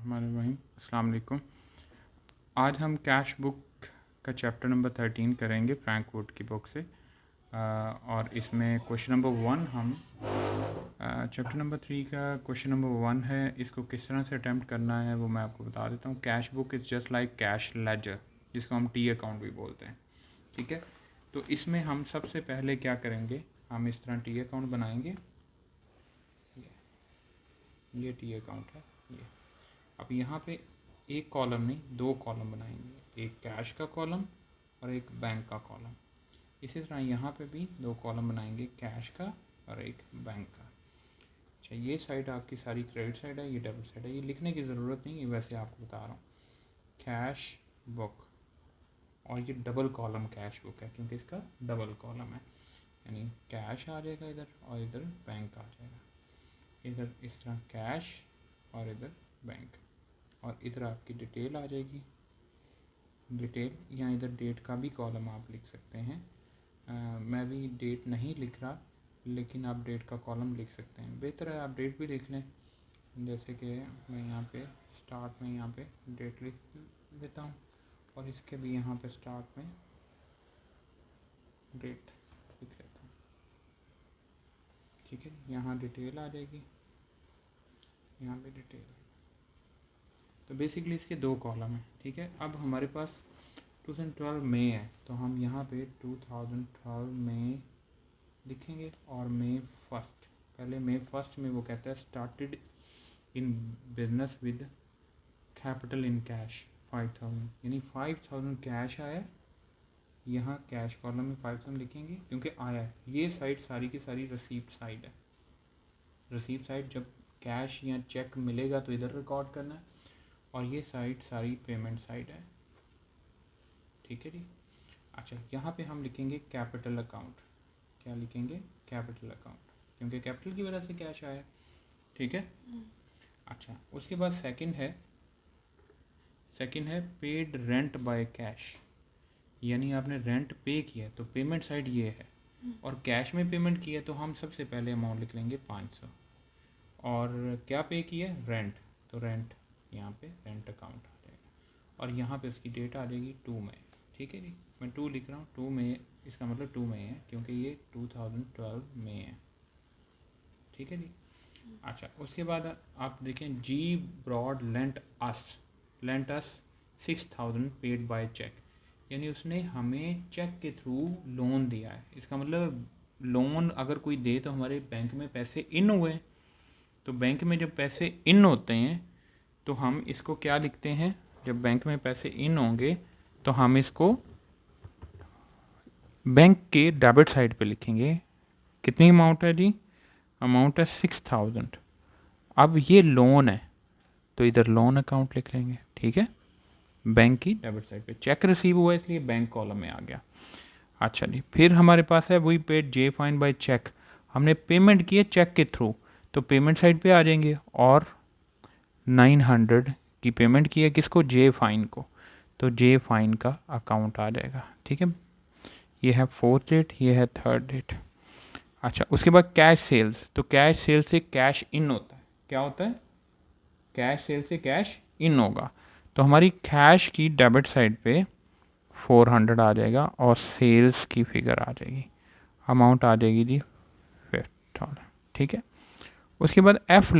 बिस्मिल्लाहिर्रहमानिर्रहीम। अस्सलाम वालेकुम। आज हम कैश बुक का चैप्टर नंबर 13 करेंगे फ्रैंक वुड की बुक से। और इसमें क्वेश्चन नंबर 1 हम चैप्टर नंबर 3 का क्वेश्चन नंबर 1 है। इसको किस तरह से अटैम्प्ट करना है वो मैं आपको बता देता हूँ। Cash book is just like cash ledger, जिसको हम टी अकाउंट भी बोलते हैं। ठीक है, तो इसमें हम सबसे पहले क्या करेंगे, हम इस तरह टी अकाउंट बनाएंगे। ये टी अकाउंट है ये। अब यहाँ पे एक कॉलम नहीं, दो कॉलम बनाएंगे, एक कैश का कॉलम और एक बैंक का कॉलम। इसी तरह यहाँ पे भी दो कॉलम बनाएंगे, कैश का और एक बैंक का। अच्छा, ये साइड आपकी सारी क्रेडिट साइड है, ये डेबिट साइड है। ये लिखने की ज़रूरत नहीं है, वैसे आपको बता रहा हूँ। कैश बुक, और ये डबल कॉलम कैश बुक है क्योंकि इसका डबल कॉलम है, यानी कैश आ जाएगा इधर और इधर बैंक आ जाएगा। इधर इस तरह कैश और इधर बैंक, और इधर आपकी डिटेल आ जाएगी, डिटेल। या इधर डेट का भी कॉलम आप लिख सकते हैं। मैं भी डेट नहीं लिख रहा, लेकिन आप डेट का कॉलम लिख सकते हैं। बेहतर है आप डेट भी लिख लें। जैसे कि मैं यहाँ पे स्टार्ट में यहाँ पे डेट लिख देता हूँ, और इसके भी यहाँ पे स्टार्ट में डेट लिख लेता हूँ। ठीक है, यहाँ डिटेल आ जाएगी, यहाँ पे डिटेल। तो बेसिकली इसके दो कॉलम हैं। ठीक है, अब हमारे पास 2012 मई है, तो हम यहाँ पे 2012 मई लिखेंगे। और मई फर्स्ट, पहले मई फर्स्ट में वो कहता है started in business with capital in cash 5000, यानी 5000 कैश आया। यहाँ कैश कॉलम में 5000 लिखेंगे क्योंकि आया है। ये साइड सारी की सारी रिसीप्ट साइड है। रिसीप्ट साइड जब कैश या चेक मिलेगा तो इधर रिकॉर्ड करना है, और ये साइड सारी पेमेंट साइड है। ठीक है जी। अच्छा, यहाँ पे हम लिखेंगे कैपिटल अकाउंट। क्या लिखेंगे? कैपिटल अकाउंट, क्योंकि कैपिटल की वजह से कैश आया। ठीक है। अच्छा, उसके बाद सेकंड है पेड रेंट बाय कैश, यानी आपने रेंट पे किया तो पेमेंट साइड ये है, और कैश में पेमेंट किया तो हम सबसे पहले अमाउंट लिख लेंगे 500। और क्या पे किया? रेंट, तो रेंट यहाँ पे रेंट अकाउंट आ जाएगा, और यहाँ पे उसकी डेट आ जाएगी 2 मई। ठीक है जी, मैं 2 लिख रहा हूँ, 2 मई, इसका मतलब 2 मई है क्योंकि ये 2012 में है। ठीक है जी। अच्छा, उसके बाद आप देखें, जी Broad lent us 6000 paid by cheque, यानी उसने हमें चेक के थ्रू लोन दिया है। इसका मतलब लोन अगर कोई दे तो हमारे बैंक में पैसे इन हुए, तो बैंक में जब पैसे इन होते हैं तो हम इसको क्या लिखते हैं? जब बैंक में पैसे इन होंगे तो हम इसको बैंक के डेबिट साइड पे लिखेंगे। कितनी अमाउंट है जी? अमाउंट है 6000। अब ये लोन है तो इधर लोन अकाउंट लिख लेंगे। ठीक है, बैंक की डेबिट साइड पे। चेक रिसीव हुआ इसलिए बैंक कॉलम में आ गया। अच्छा जी, फिर हमारे पास है वही पेड जे फाइन बाय चेक, हमने पेमेंट की है चेक के थ्रू, तो पेमेंट साइड पे आ जाएंगे। और 900 की पेमेंट की है किसको? जे फाइन को, तो जे फाइन का अकाउंट आ जाएगा। ठीक है, ये है फोर्थ डेट, ये है थर्ड डेट। अच्छा, उसके बाद कैश सेल्स, तो कैश सेल से कैश इन होता है। क्या होता है? कैश सेल से कैश इन होगा, तो हमारी कैश की डेबिट साइड पे 400 आ जाएगा, और सेल्स की फिगर आ जाएगी, अमाउंट आ जाएगी जी 5000। ठीक है, उसके बाद एफ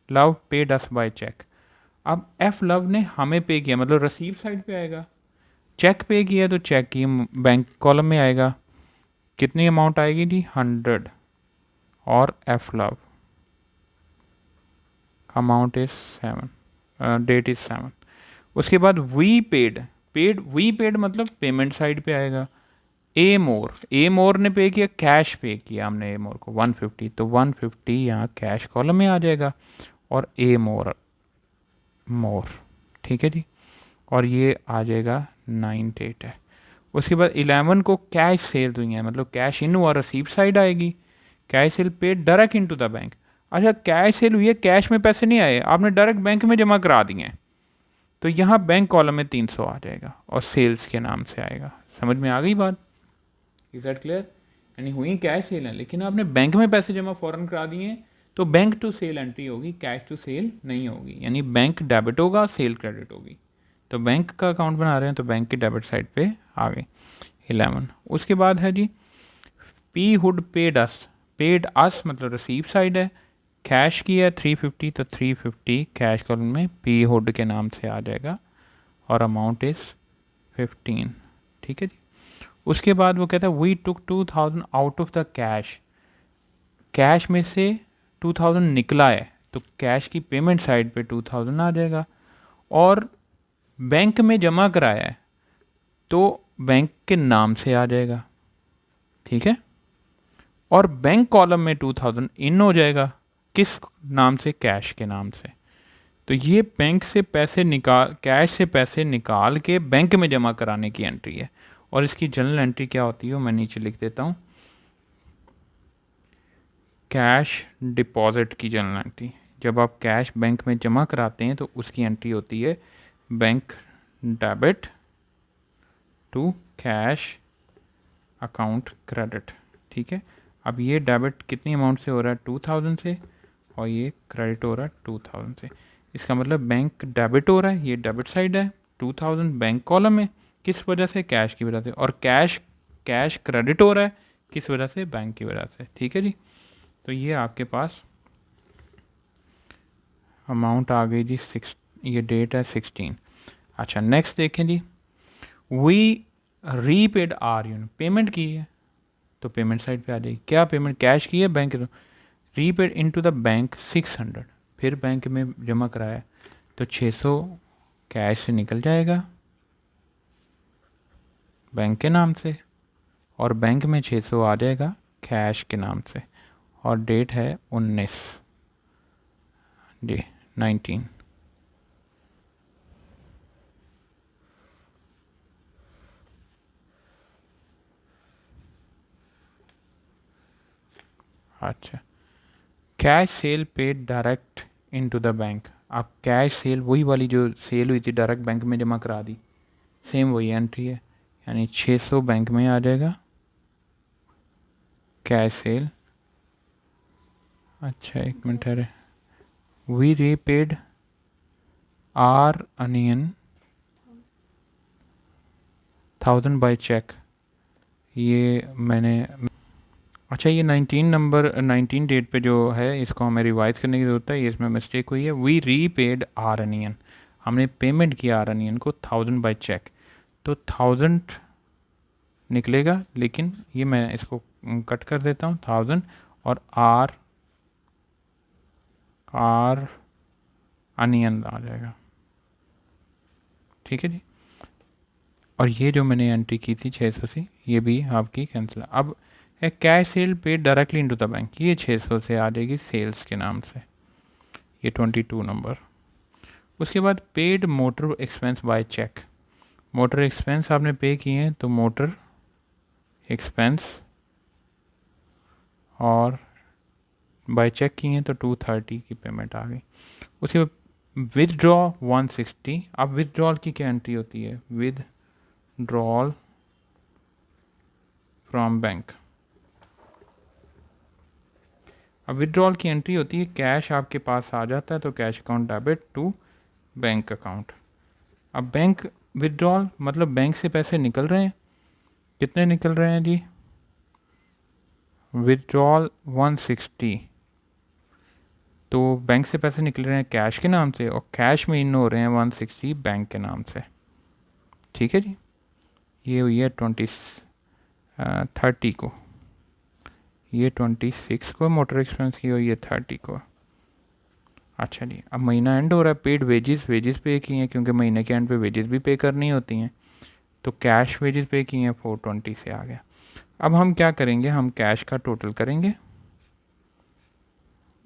लव पेड अस बाय चेक। अब एफ लव ने हमें पे किया, मतलब रसीव साइड पे आएगा। चेक पे किया तो चेक की बैंक कॉलम में आएगा। कितनी अमाउंट आएगी जी? 100, और एफ लव अमाउंट इज 7, डेट इज 7। उसके बाद वी पेड मतलब पेमेंट साइड पे आएगा। ए मोर ने पे किया, कैश पे किया हमने ए मोर को 150, तो 150 यहाँ कैश कॉलम में आ जाएगा, और ए मोर। ठीक है जी, और ये आ जाएगा 9 डेट है। उसके बाद 11 को कैश सेल हुई है, मतलब कैश इन हुआ, रिसीव साइड आएगी। Cash cell paid direct into the bank. अच्छा, कैश सेल हुई है, कैश में पैसे नहीं आए, आपने डायरेक्ट बैंक में जमा करा दिए हैं, तो यहाँ बैंक कॉलम में 300 आ जाएगा, और सेल्स के नाम से आएगा। समझ में आ गई बात? Is that clear? यानी हुई कैश सेल है, लेकिन आपने बैंक में पैसे जमा फ़ौरन करा दिए हैं, तो बैंक टू सेल एंट्री होगी, कैश टू सेल नहीं होगी, यानी बैंक डेबिट होगा, सेल क्रेडिट होगी। तो बैंक का अकाउंट बना रहे हैं तो बैंक की डेबिट साइड पे आ गई 11। उसके बाद है जी पी हुड पेड अस मतलब रिसीव साइड है, कैश की है 350, तो 350 कैश कॉलम में पी हुड के नाम से आ जाएगा और अमाउंट इज़ 15। ठीक है जी। उसके बाद वो कहता है we took 2000 out of the cash, cash में से 2000 निकला है तो कैश की पेमेंट साइड पे 2000 आ जाएगा, और बैंक में जमा कराया है तो बैंक के नाम से आ जाएगा। ठीक है, और बैंक कॉलम में 2000 इन हो जाएगा, किस नाम से, कैश के नाम से। तो ये बैंक से पैसे निकाल, कैश से पैसे निकाल के बैंक में जमा कराने की एंट्री है। और इसकी जनरल एंट्री क्या होती है मैं नीचे लिख देता हूँ, कैश डिपॉजिट की जनरल एंट्री। जब आप कैश बैंक में जमा कराते हैं तो उसकी एंट्री होती है bank debit to cash account credit. ठीक है, अब ये डेबिट कितनी अमाउंट से हो रहा है 2000 से, और ये क्रेडिट हो रहा है 2000 से। इसका मतलब बैंक डेबिट हो रहा है, ये डेबिट साइड है, 2000 बैंक कॉलम है, किस वजह से, कैश की वजह से, और कैश क्रेडिट हो रहा है किस वजह से, बैंक की वजह से। ठीक है जी, तो ये आपके पास अमाउंट आ गई जी 6, ये डेट है 16। अच्छा नेक्स्ट देखें जी, वी रीपेड आर यून, पेमेंट की है तो पेमेंट साइड पे आ जाएगी, क्या पेमेंट, कैश की है bank, repaid into the bank 600, फिर बैंक में जमा कराया तो 600 कैश से निकल जाएगा बैंक के नाम से, और बैंक में 600 आ जाएगा कैश के नाम से, और डेट है 19 जी 19। अच्छा, cash cell paid direct into the bank, आप कैश सेल वही वाली जो सेल हुई थी डायरेक्ट बैंक में जमा करा दी, सेम वही एंट्री है, यानी 600 बैंक में आ जाएगा कैश सेल। अच्छा एक मिनट है, वी रीपेड आर अनियन 1000 बाय चेक, ये मैंने, अच्छा ये 19 नंबर 19 डेट पे जो है इसको हमें रिवाइज करने की ज़रूरत है, ये इसमें मिस्टेक हुई है। वी रीपेड आर अनियन, हमने पेमेंट किया आर अनियन को 1000 बाय चेक, तो 1000 निकलेगा, लेकिन ये मैं इसको कट कर देता हूँ 1000, और आर अनियन आ जाएगा। ठीक है जी, और ये जो मैंने एंट्री की थी 600 से, ये भी आपकी कैंसिल। अब है cash cell paid directly into the bank, ये 600 से आ जाएगी सेल्स के नाम से, ये 22 नंबर। उसके बाद paid motor expense by cheque, motor expense आपने पे किए हैं तो मोटर एक्सपेंस, और बाय चेक किए हैं तो 230 की पेमेंट आ गई। उसके बाद विदड्रॉ 160, अब विदड्रॉल की क्या एंट्री होती है, विदड्रॉल फ्रॉम बैंक। अब विदड्रॉल की एंट्री होती है, कैश आपके पास आ जाता है तो cash account debit to bank account. अब बैंक विदड्रॉल मतलब बैंक से पैसे निकल रहे हैं, कितने निकल रहे हैं जी, विदड्रॉल 160, तो बैंक से पैसे निकल रहे हैं कैश के नाम से, और कैश में इन हो रहे हैं 160 बैंक के नाम से। ठीक है जी, ये हुई है 30 को, ये 26 को मोटर एक्सपेंस की हुई है 30 को। अच्छा जी, अब महीना एंड हो रहा है, पेड वेजेस पे किए हैं क्योंकि महीने के एंड पे वेजेस भी पे करनी होती हैं, तो कैश वेजेस पे किए हैं 420 से आ गया। अब हम क्या करेंगे, हम कैश का टोटल करेंगे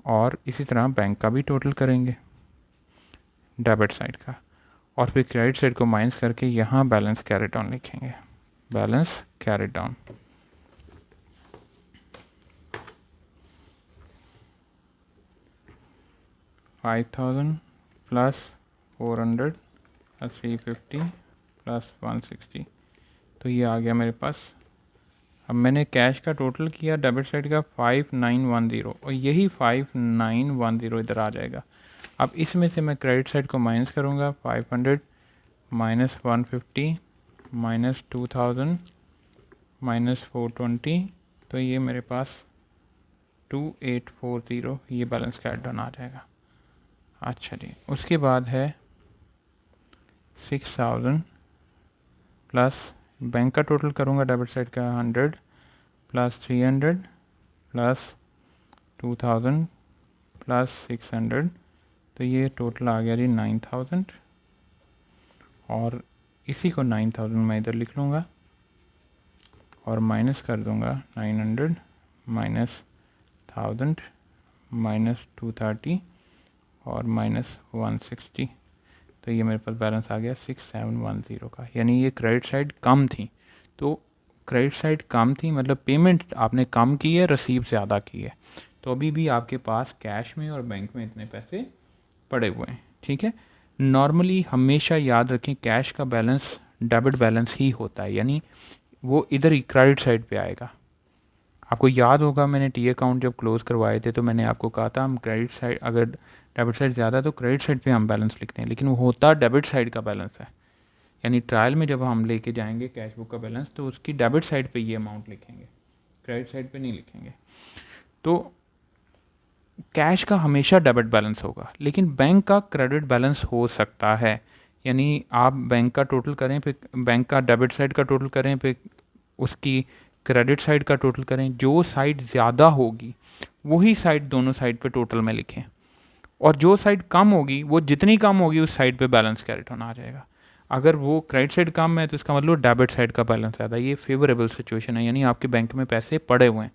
और इसी तरह बैंक का भी टोटल करेंगे डेबिट साइड का, और फिर क्रेडिट साइड को माइनस करके यहाँ बैलेंस कैरी डाउन लिखेंगे, balance carry down. $5000 plus 400 plus 350 plus 160, तो ये आ गया मेरे पास अब मैंने कैश का टोटल किया डेबिट साइड का 5910 और यही 5910 इधर आ जाएगा। अब इसमें से मैं क्रेडिट साइड को माइनस करूँगा, 500 माइनस 150 माइनस 2000 माइनस 420, तो ये मेरे पास 2840 ये बैलेंस का एड आ जाएगा। अच्छा जी, उसके बाद है 6000 प्लस बैंक का टोटल करूँगा डेबिट साइड का 100 प्लस 300 प्लस 2000 प्लस 600, तो ये टोटल आ गया जी 9000 और इसी को 9000 मैं इधर लिख लूँगा और माइनस कर दूँगा 900 माइनस 1000 माइनस 230 और माइनस 160, तो ये मेरे पास बैलेंस आ गया 6710 का। यानी ये क्रेडिट साइड कम थी, तो क्रेडिट साइड कम थी मतलब पेमेंट आपने कम की है, रसीव ज़्यादा की है, तो अभी भी आपके पास कैश में और बैंक में इतने पैसे पड़े हुए हैं। ठीक है, नॉर्मली हमेशा याद रखें कैश का बैलेंस डेबिट बैलेंस ही होता है, यानी वो इधर ही क्रेडिट साइड पे आएगा। आपको याद होगा मैंने टी अकाउंट जब क्लोज़ करवाए थे तो मैंने आपको कहा था हम क्रेडिट साइड अगर डेबिट साइड ज़्यादा तो क्रेडिट साइड पे हम बैलेंस लिखते हैं, लेकिन वो होता डेबिट साइड का बैलेंस है। यानी ट्रायल में जब हम लेके जाएंगे कैश बुक का बैलेंस तो उसकी डेबिट साइड पे ये अमाउंट लिखेंगे, क्रेडिट साइड पे नहीं लिखेंगे। तो कैश का हमेशा डेबिट बैलेंस होगा, लेकिन बैंक का क्रेडिट बैलेंस हो सकता है। यानी आप बैंक का टोटल करें फिर बैंक का डेबिट साइड का टोटल करें फिर उसकी क्रेडिट साइड का टोटल करें, जो साइड ज़्यादा होगी वही साइड दोनों साइड पे टोटल में लिखें, और जो साइड कम होगी वो जितनी कम होगी उस साइड पे बैलेंस कैरेट होना आ जाएगा। अगर वो क्रेडिट साइड कम है तो इसका मतलब डेबिट साइड का बैलेंस ज़्यादा है। ये फेवरेबल सिचुएशन है, यानी आपके बैंक में पैसे पड़े हुए हैं।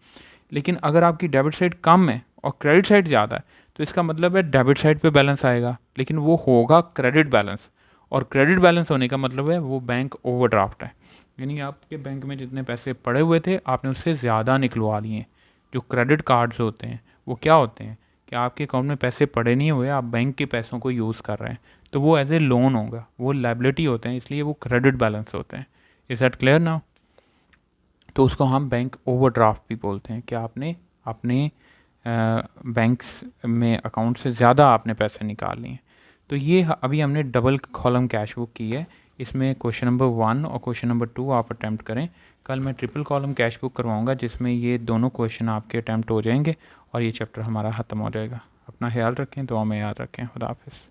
लेकिन अगर आपकी डेबिट साइड कम है और क्रेडिट साइड ज़्यादा है तो इसका मतलब है डेबिट साइड पे बैलेंस आएगा, लेकिन वो होगा क्रेडिट बैलेंस, और क्रेडिट बैलेंस होने का मतलब है वो बैंक ओवरड्राफ्ट है, यानी आपके बैंक में जितने पैसे पड़े हुए थे आपने उससे ज़्यादा निकलवा लिए। जो क्रेडिट कार्ड्स होते हैं वो क्या होते हैं कि आपके अकाउंट में पैसे पड़े नहीं हुए, आप बैंक के पैसों को यूज़ कर रहे हैं, तो वो एज ए लोन होगा, वो लायबिलिटी होते हैं, इसलिए वो क्रेडिट बैलेंस होते हैं। Is that clear now? तो उसको हम बैंक ओवरड्राफ्ट भी बोलते हैं कि आपने अपने बैंक्स में अकाउंट से ज़्यादा आपने पैसे निकाल लिए। तो ये अभी हमने डबल कॉलम कैश बुक की है, इसमें क्वेश्चन नंबर 1 और क्वेश्चन नंबर 2 आप अटैम्प्ट करें। कल मैं ट्रिपल कॉलम कैश बुक करवाऊँगा जिसमें ये दोनों क्वेश्चन आपके अटैम्प्ट हो जाएंगे और ये चैप्टर हमारा ख़त्म हो जाएगा। अपना ख्याल रखें, दुआ में याद रखें। खुदा हाफिज़।